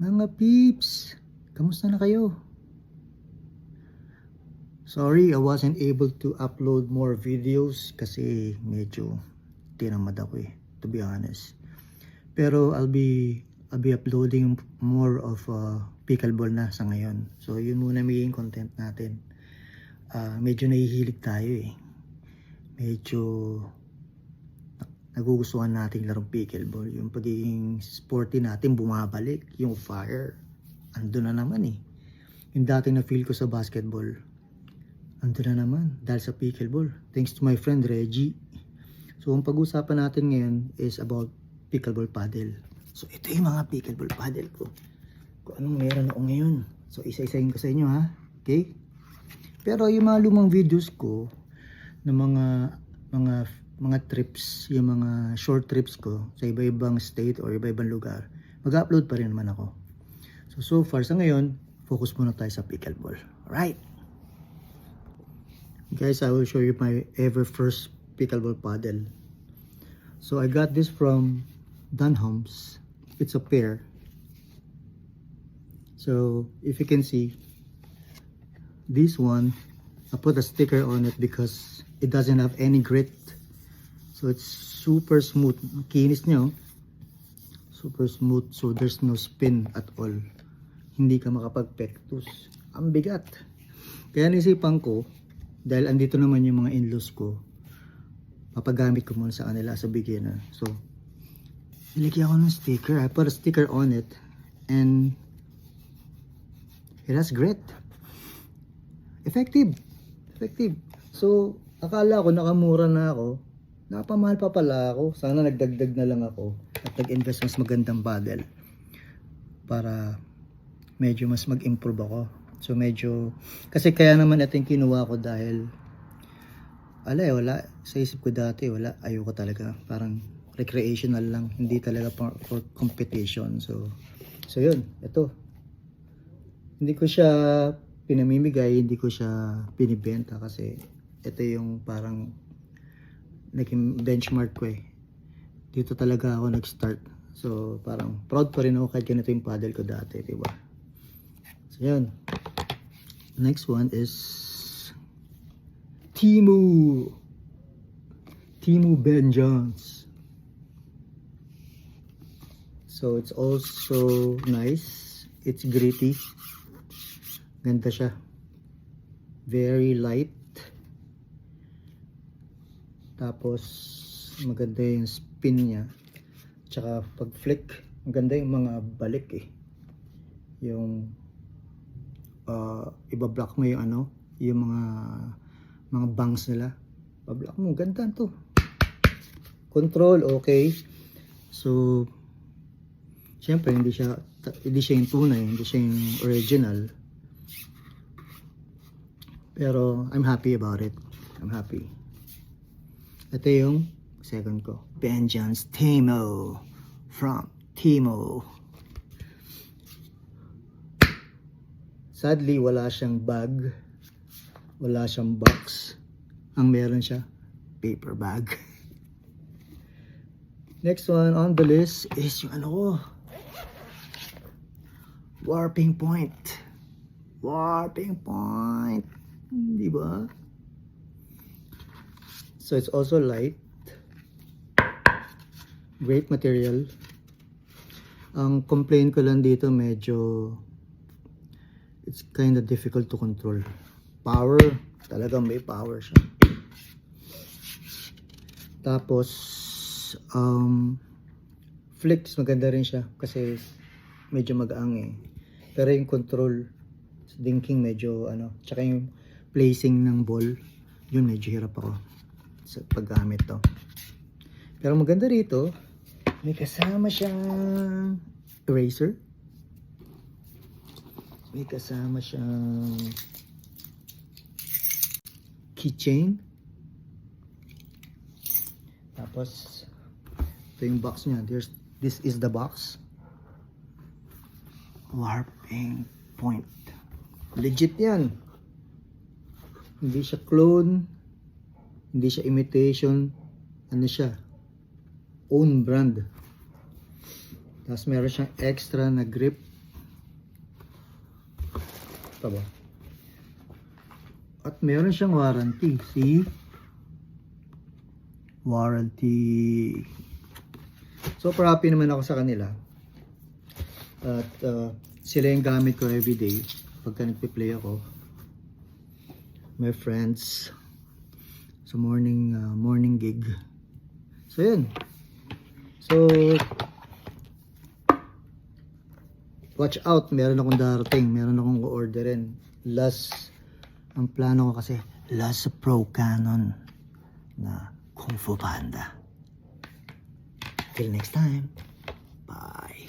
Mga peeps, kamusta na kayo? Sorry, I wasn't able to upload more videos kasi medyo tinamad ako to be honest. Pero I'll be uploading more of pickleball na sa ngayon. So yun muna magiging content natin. Medyo nahihilig tayo Medyo nagugustuhan nating larong pickleball. Yung pagiging sporty natin bumabalik, yung fire andun na naman Yung dati na feel ko sa basketball andun na naman dahil sa pickleball, thanks to my friend Reggie. So ang pag-usapan natin ngayon is about pickleball paddle. So ito yung mga pickleball paddle ko, kung anong meron ako ngayon. So isa-isahin ko sa inyo okay? Pero yung mga lumang videos ko na mga trips, yung mga short trips ko sa iba-ibang state or iba-ibang lugar, mag-upload pa rin naman ako. So far sa ngayon, focus muna tayo sa pickleball. Alright guys, I will show you my ever first pickleball paddle. So I got this from Dunham's. It's a pair. So if you can see, this one I put a sticker on it because it doesn't have any grit. So it's super smooth. Kinis nyo, super smooth, so there's no spin at all. Hindi ka makapag-pectus. Ang bigat. Kaya nisipan ko, dahil andito naman yung mga in-laws ko, papagamit ko muna sa kanila sa beginner. So nilagyan ko ng sticker. I put a sticker on it and it has grit. Effective. So akala ko nakamura na ako, napamahal pa pala ako. Sana nagdagdag na lang ako at nag-invest mas magandang paddle para medyo mas mag-improve ako. So medyo, kasi kaya naman ito yung kinuha ko dahil wala sa isip ko dati, ayoko talaga, parang recreational lang, hindi talaga for competition. So yun, ito hindi ko siya pinamimigay, hindi ko siya binibenta kasi ito yung parang naging benchmark ko dito talaga ako nag-start. So parang proud pa rin ako kahit ganito yung paddle ko dati, diba? So yun. Next one is Temu Ben Jones. So it's also nice. It's gritty. Ganda siya. Very light. Tapos maganda yung spin niya. Tsaka pag flick, maganda yung mga balik Yung ibablock mo yung yung mga bangs nila. Ibablock mo, ganda to. Control, okay. So syempre hindi siya yung tunay, hindi siya yung original. Pero I'm happy about it. I'm happy. Ito yung second ko, Ben Jones Temu from Temu. Sadly, wala siyang bag, wala siyang box. Ang meron siya, paper bag. Next one on the list is yung Warping Point. Warping Point, di ba? So it's also light, great material. Ang complaint ko lang dito, medyo it's kind of difficult to control. Power, talagang may power siya. Tapos flicks, maganda rin siya kasi medyo magaang pero yung control dinking medyo tsaka yung placing ng ball, yun medyo hirap ako sa paggamit to. Pero maganda rito, may kasama siyang eraser, may kasama siyang keychain. Tapos ito yung box niya. This is the box. Warping Point, legit yan. Hindi siya clone, hindi siya imitation, siya own brand. Tapos meron siyang extra na grip Basta ba? At meron siyang warranty. See? Warranty. Super happy naman ako sa kanila. At sila yung gamit ko everyday pagka nagpe-play ako. My friends sa morning gig. So yun. So watch out, meron akong darating, meron akong orderin. Last ang plano ko kasi last Pro Canon na Kung Fu Panda. Till next time. Bye.